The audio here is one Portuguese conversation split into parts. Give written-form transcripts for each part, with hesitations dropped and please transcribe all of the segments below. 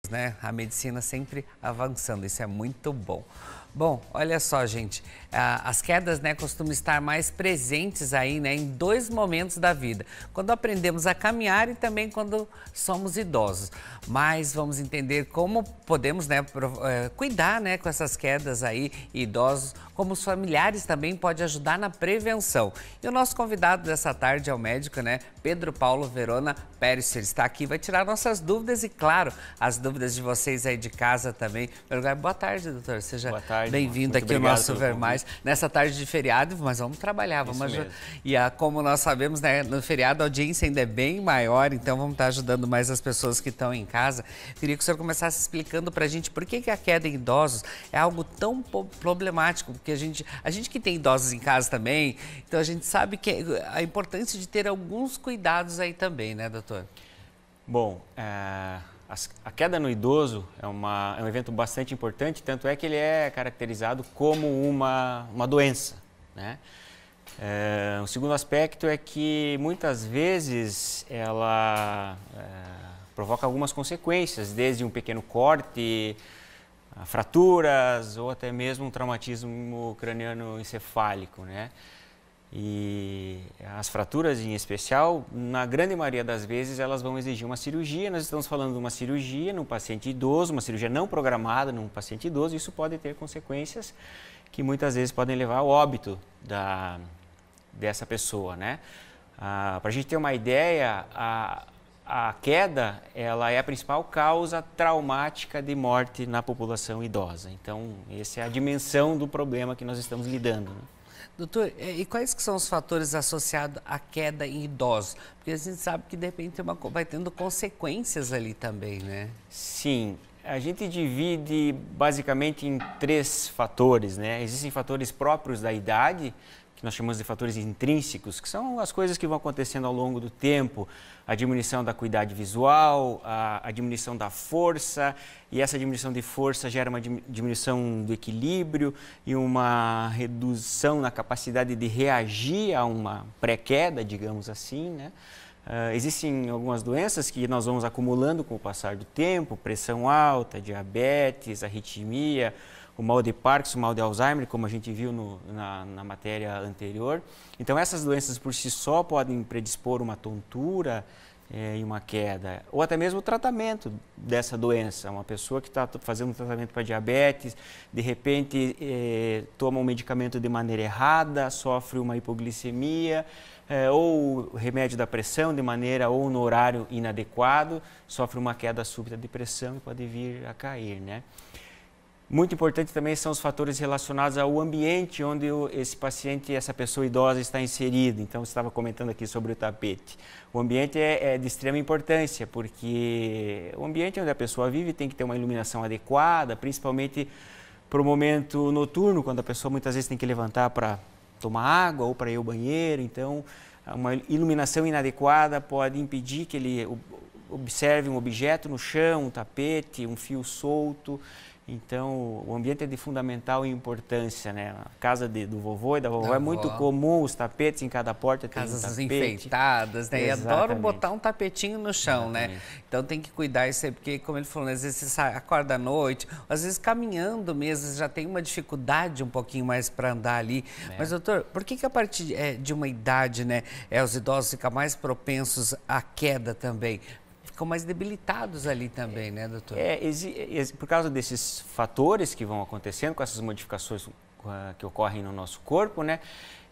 né? A medicina sempre avançando, isso é muito bom. Bom, olha só, gente, as quedas, né, costumam estar mais presentes aí, né, em dois momentos da vida. Quando aprendemos a caminhar e também quando somos idosos. Mas vamos entender como podemos, né, cuidar, né, com essas quedas aí, idosos, como os familiares também podem ajudar na prevenção. E o nosso convidado dessa tarde é o médico, né, Pedro Paulo Verona Pérez. Ele está aqui, vai tirar nossas dúvidas e, claro, as dúvidas de vocês aí de casa também. Boa tarde, doutor. Seja bem-vindo aqui ao nosso Ver Mais. Nessa tarde de feriado, mas vamos trabalhar, vamos ajudar. E como nós sabemos, né, no feriado a audiência ainda é bem maior, então vamos estar ajudando mais as pessoas que estão em casa. Queria que o senhor começasse explicando pra gente por que a queda em idosos é algo tão problemático, porque a gente que tem idosos em casa também, então a gente sabe que a importância de ter alguns cuidados aí também, né, doutor? Bom, a queda no idoso é um evento bastante importante, tanto é que ele é caracterizado como uma doença, né? O segundo aspecto é que muitas vezes ela provoca algumas consequências, desde um pequeno corte, fraturas ou até mesmo um traumatismo craniano encefálico, né? E as fraturas em especial, na grande maioria das vezes, elas vão exigir uma cirurgia. Nós estamos falando de uma cirurgia num paciente idoso, uma cirurgia não programada num paciente idoso. Isso pode ter consequências que muitas vezes podem levar ao óbito dessa pessoa, né? Para a gente ter uma ideia, a queda ela é a principal causa traumática de morte na população idosa. Então, essa é a dimensão do problema que nós estamos lidando, né? Doutor, e quais que são os fatores associados à queda em idosos? Porque a gente sabe que de repente vai tendo consequências ali também, né? Sim, a gente divide basicamente em 3 fatores, né? Existem fatores próprios da idade, que nós chamamos de fatores intrínsecos, que são as coisas que vão acontecendo ao longo do tempo, a diminuição da acuidade visual, a diminuição da força, e essa diminuição de força gera uma diminuição do equilíbrio e uma redução na capacidade de reagir a uma pré-queda, digamos assim, né? Existem algumas doenças que nós vamos acumulando com o passar do tempo, pressão alta, diabetes, arritmia, o mal de Parkinson, o mal de Alzheimer, como a gente viu na matéria anterior. Então, essas doenças por si só podem predispor uma tontura e uma queda, ou até mesmo o tratamento dessa doença. Uma pessoa que está fazendo um tratamento para diabetes, de repente toma um medicamento de maneira errada, sofre uma hipoglicemia, ou remédio da pressão de maneira ou no horário inadequado, sofre uma queda súbita de pressão e pode vir a cair, né? Muito importante também são os fatores relacionados ao ambiente onde esse paciente, essa pessoa idosa está inserida. Então, você estava comentando aqui sobre o tapete. O ambiente é de extrema importância, porque o ambiente onde a pessoa vive tem que ter uma iluminação adequada, principalmente para o momento noturno, quando a pessoa muitas vezes tem que levantar para tomar água ou para ir ao banheiro. Então, uma iluminação inadequada pode impedir que ele observe um objeto no chão, um tapete, um fio solto. Então, o ambiente é de fundamental importância, né? A casa do vovô e da vovó é muito comum, os tapetes em cada porta tem um tapete. Casas enfeitadas, né? E adoram botar um tapetinho no chão, né? Então tem que cuidar isso aí, porque como ele falou, às vezes você acorda à noite, às vezes caminhando mesmo, já tem uma dificuldade um pouquinho mais para andar ali. Mas, doutor, por que a partir de uma idade, né, os idosos ficam mais propensos à queda também? Ficam mais debilitados ali também, né, doutor? Por causa desses fatores que vão acontecendo, com essas modificações que ocorrem no nosso corpo, né?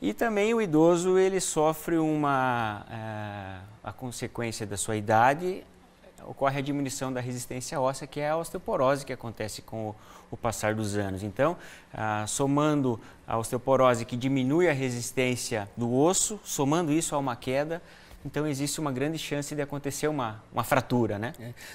E também o idoso, ele sofre a consequência da sua idade, ocorre a diminuição da resistência óssea, que é a osteoporose que acontece com o passar dos anos. Então, somando a osteoporose que diminui a resistência do osso, somando isso a uma queda, então existe uma grande chance de acontecer uma fratura, né?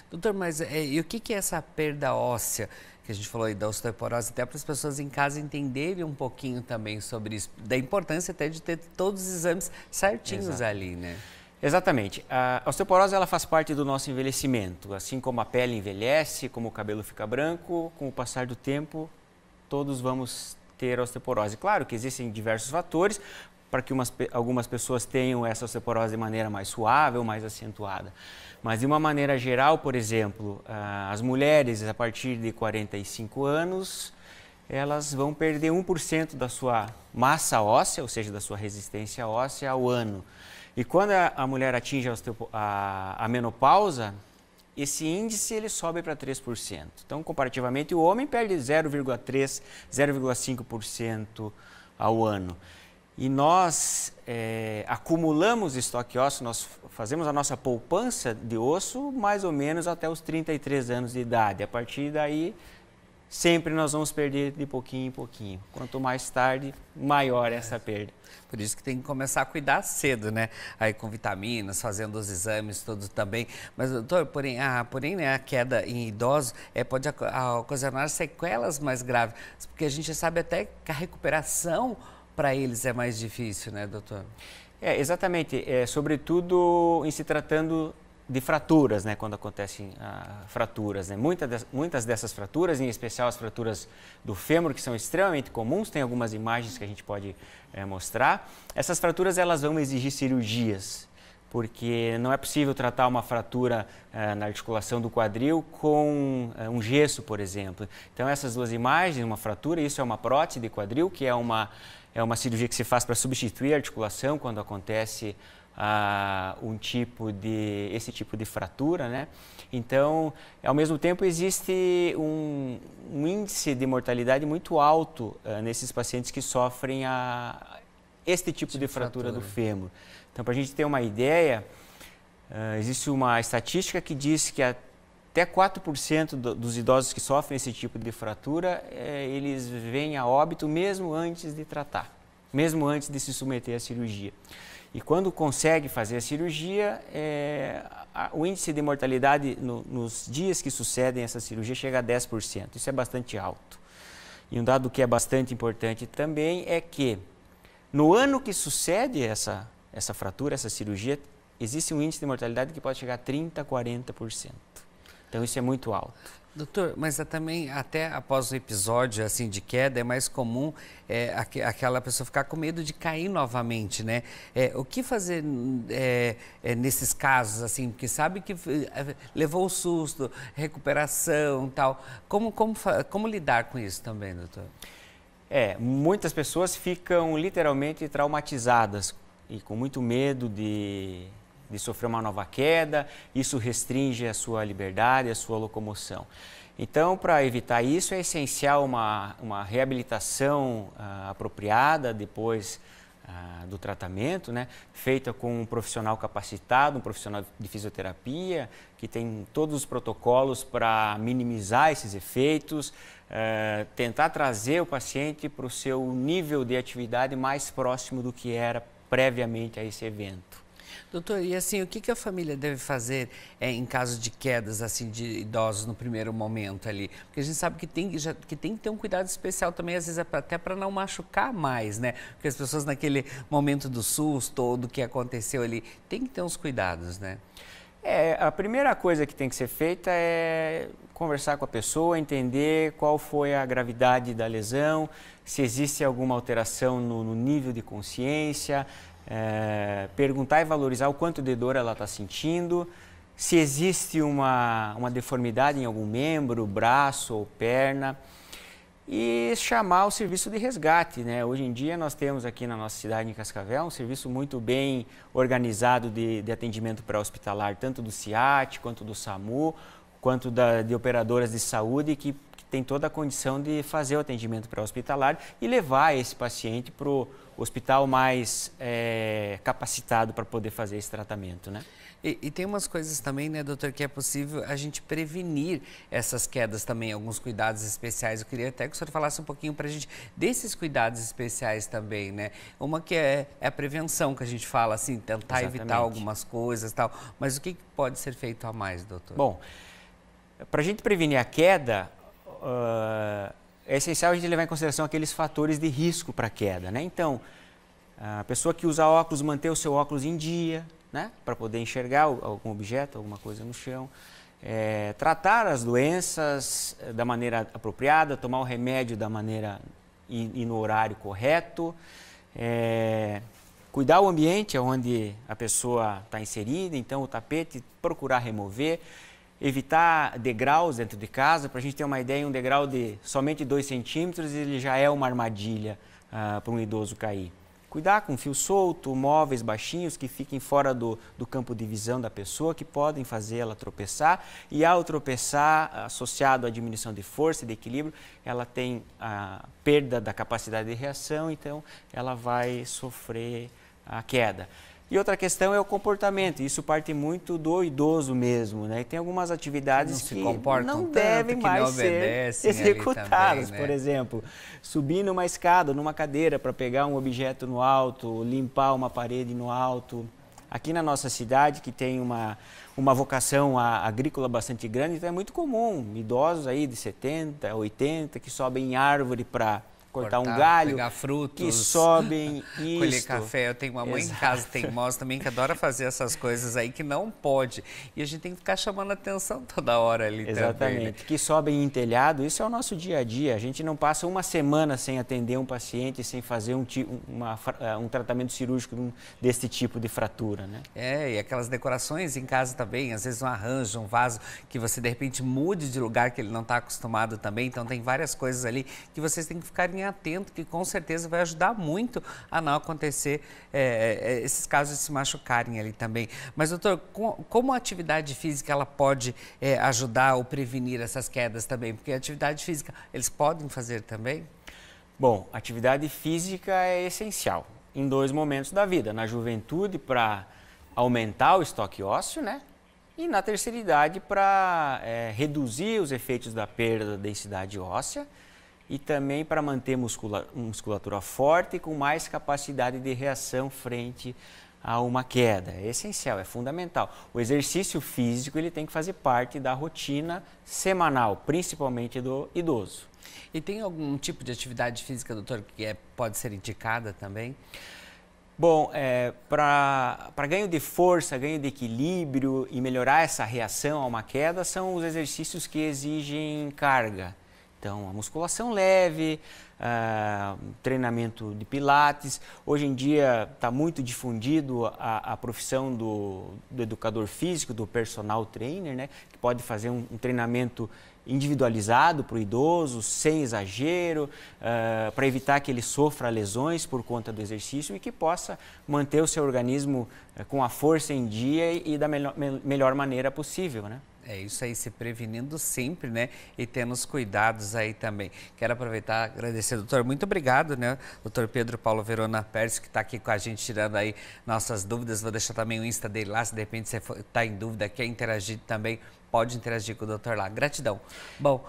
Doutor, mas e o que é essa perda óssea que a gente falou aí da osteoporose, até para as pessoas em casa entenderem um pouquinho também sobre isso, da importância até de ter todos os exames certinhos ali, né? Exatamente. A osteoporose ela faz parte do nosso envelhecimento, assim como a pele envelhece, como o cabelo fica branco, com o passar do tempo, todos vamos ter osteoporose. Claro que existem diversos fatores. para que algumas pessoas tenham essa osteoporose de maneira mais suave ou mais acentuada. Mas de uma maneira geral, por exemplo, as mulheres a partir de 45 anos, elas vão perder 1% da sua massa óssea, ou seja, da sua resistência óssea ao ano. E quando a mulher atinge a menopausa, esse índice ele sobe para 3%. Então, comparativamente, o homem perde 0,3%, 0,5% ao ano. E nós acumulamos estoque ósseo, nós fazemos a nossa poupança de osso mais ou menos até os 33 anos de idade. A partir daí, sempre nós vamos perder de pouquinho em pouquinho. Quanto mais tarde, maior essa perda. Por isso que tem que começar a cuidar cedo, né? Aí com vitaminas, fazendo os exames, tudo também. Mas, doutor, porém né, a queda em idosos pode ocasionar sequelas mais graves, porque a gente sabe até que a recuperação para eles é mais difícil, né, doutor? Exatamente. Sobretudo em se tratando de fraturas, né, quando acontecem fraturas, né? Muitas dessas fraturas, em especial as fraturas do fêmur, que são extremamente comuns, tem algumas imagens que a gente pode mostrar. Essas fraturas elas vão exigir cirurgias, porque não é possível tratar uma fratura na articulação do quadril com um gesso, por exemplo. Então essas duas imagens, uma fratura, isso é uma prótese de quadril, que é uma cirurgia que se faz para substituir a articulação quando acontece esse tipo de fratura, né? Então, ao mesmo tempo, existe um índice de mortalidade muito alto nesses pacientes que sofrem este tipo de fratura do fêmur. Então, para a gente ter uma ideia, existe uma estatística que diz que até 4% dos idosos que sofrem esse tipo de fratura, eles vêm a óbito mesmo antes de tratar, mesmo antes de se submeter à cirurgia. E quando consegue fazer a cirurgia, o índice de mortalidade nos dias que sucedem essa cirurgia chega a 10%. Isso é bastante alto. E um dado que é bastante importante também é que no ano que sucede essa fratura, essa cirurgia, existe um índice de mortalidade que pode chegar a 30%, 40%. Então isso é muito alto. Doutor, mas também até após o episódio assim de queda é mais comum aquela pessoa ficar com medo de cair novamente, né? O que fazer nesses casos assim, porque sabe que levou o susto, recuperação, tal. Como lidar com isso também, doutor? Muitas pessoas ficam literalmente traumatizadas e com muito medo de sofrer uma nova queda, isso restringe a sua liberdade, a sua locomoção. Então, para evitar isso, é essencial uma reabilitação apropriada depois do tratamento, né? Feita com um profissional capacitado, um profissional de fisioterapia, que tem todos os protocolos para minimizar esses efeitos, tentar trazer o paciente para o seu nível de atividade mais próximo do que era previamente a esse evento. Doutor, e assim, o que a família deve fazer em caso de quedas assim de idosos no primeiro momento ali? Porque a gente sabe que tem que ter um cuidado especial também, às vezes até para não machucar mais, né? Porque as pessoas naquele momento do susto ou do que aconteceu ali, tem que ter uns cuidados, né? A primeira coisa que tem que ser feita é conversar com a pessoa, entender qual foi a gravidade da lesão, se existe alguma alteração no nível de consciência, perguntar e valorizar o quanto de dor ela está sentindo, se existe uma deformidade em algum membro, braço ou perna, e chamar o serviço de resgate, né? Hoje em dia nós temos aqui na nossa cidade, em Cascavel, um serviço muito bem organizado de atendimento pré-hospitalar, tanto do CIAT, quanto do SAMU, quanto de operadoras de saúde que tem toda a condição de fazer o atendimento pré-hospitalar e levar esse paciente para o hospital mais capacitado para poder fazer esse tratamento, né? E tem umas coisas também, né, doutor, que é possível a gente prevenir essas quedas também, alguns cuidados especiais. Eu queria até que o senhor falasse um pouquinho para a gente desses cuidados especiais também, né? Uma que é a prevenção, que a gente fala assim, tentar evitar algumas coisas e tal. Mas o que pode ser feito a mais, doutor? Bom, para a gente prevenir a queda, é essencial a gente levar em consideração aqueles fatores de risco para a queda, né? Então, a pessoa que usa óculos, manter o seu óculos em dia, né? Para poder enxergar algum objeto, alguma coisa no chão. Tratar as doenças da maneira apropriada, tomar o remédio da maneira e no horário correto. cuidar o ambiente onde a pessoa está inserida, então o tapete, procurar remover, evitar degraus dentro de casa. Para a gente ter uma ideia, um degrau de somente 2 centímetros, ele já é uma armadilha para um idoso cair. Cuidar com fio solto, móveis baixinhos que fiquem fora do campo de visão da pessoa, que podem fazer ela tropeçar. E ao tropeçar, associado à diminuição de força e de equilíbrio, ela tem a perda da capacidade de reação, então ela vai sofrer a queda. E outra questão é o comportamento, isso parte muito do idoso mesmo, né? E tem algumas atividades que não devem mais ser executadas, também, né? Por exemplo, subir numa escada, numa cadeira para pegar um objeto no alto, limpar uma parede no alto. Aqui na nossa cidade, que tem uma vocação agrícola bastante grande, então é muito comum, idosos aí de 70, 80, que sobem em árvore para cortar um galho, pegar frutos, que sobem, colher café. Eu tenho uma mãe em casa teimosa também que adora fazer essas coisas aí que não pode. E a gente tem que ficar chamando a atenção toda hora ali. Exatamente. Também, né? Que sobem em telhado, isso é o nosso dia a dia. A gente não passa uma semana sem atender um paciente, sem fazer um tratamento cirúrgico desse tipo de fratura, né? E aquelas decorações em casa também, às vezes um arranjo, um vaso que você de repente mude de lugar que ele não está acostumado também. Então tem várias coisas ali que vocês têm que ficar atento, que com certeza vai ajudar muito a não acontecer esses casos de se machucarem ali também. Mas, doutor, como a atividade física ela pode ajudar ou prevenir essas quedas também? Porque a atividade física, eles podem fazer também? Bom, atividade física é essencial em 2 momentos da vida. Na juventude, para aumentar o estoque ósseo, né? E na terceira idade, para reduzir os efeitos da perda da densidade óssea, e também para manter musculatura forte e com mais capacidade de reação frente a uma queda. É essencial, é fundamental. O exercício físico ele tem que fazer parte da rotina semanal, principalmente do idoso. E tem algum tipo de atividade física, doutor, que pode ser indicada também? Bom, para ganho de força, ganho de equilíbrio e melhorar essa reação a uma queda, são os exercícios que exigem carga. Então, a musculação leve, treinamento de pilates. Hoje em dia está muito difundido a profissão do educador físico, do personal trainer, né? Que pode fazer um treinamento individualizado para o idoso, sem exagero, para evitar que ele sofra lesões por conta do exercício e que possa manter o seu organismo com a força em dia e da melhor maneira possível, né? É isso aí, se prevenindo sempre, né? E tendo os cuidados aí também. Quero aproveitar e agradecer, doutor. Muito obrigado, né? Doutor Pedro Paulo Verona Pércio, que está aqui com a gente, tirando aí nossas dúvidas. Vou deixar também o Insta dele lá, se de repente você está em dúvida, quer interagir também, pode interagir com o doutor lá. Gratidão. Bom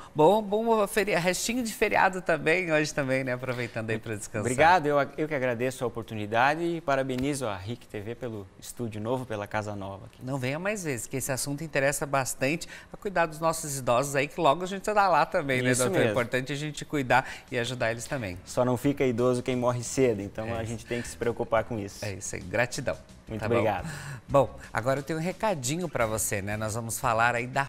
restinho de feriado também, hoje também, né? Aproveitando aí para descansar. Obrigado, eu que agradeço a oportunidade e parabenizo a RIC TV pelo estúdio novo, pela casa nova aqui. Não venha mais vezes, que esse assunto interessa bastante a cuidar dos nossos idosos aí, que logo a gente está lá também, né, doutor? É importante a gente cuidar e ajudar eles também. Só não fica idoso quem morre cedo, então a gente tem que se preocupar com isso. É isso aí, gratidão. Muito obrigado. Bom, agora eu tenho um recadinho para você, né? Nós vamos falar aí da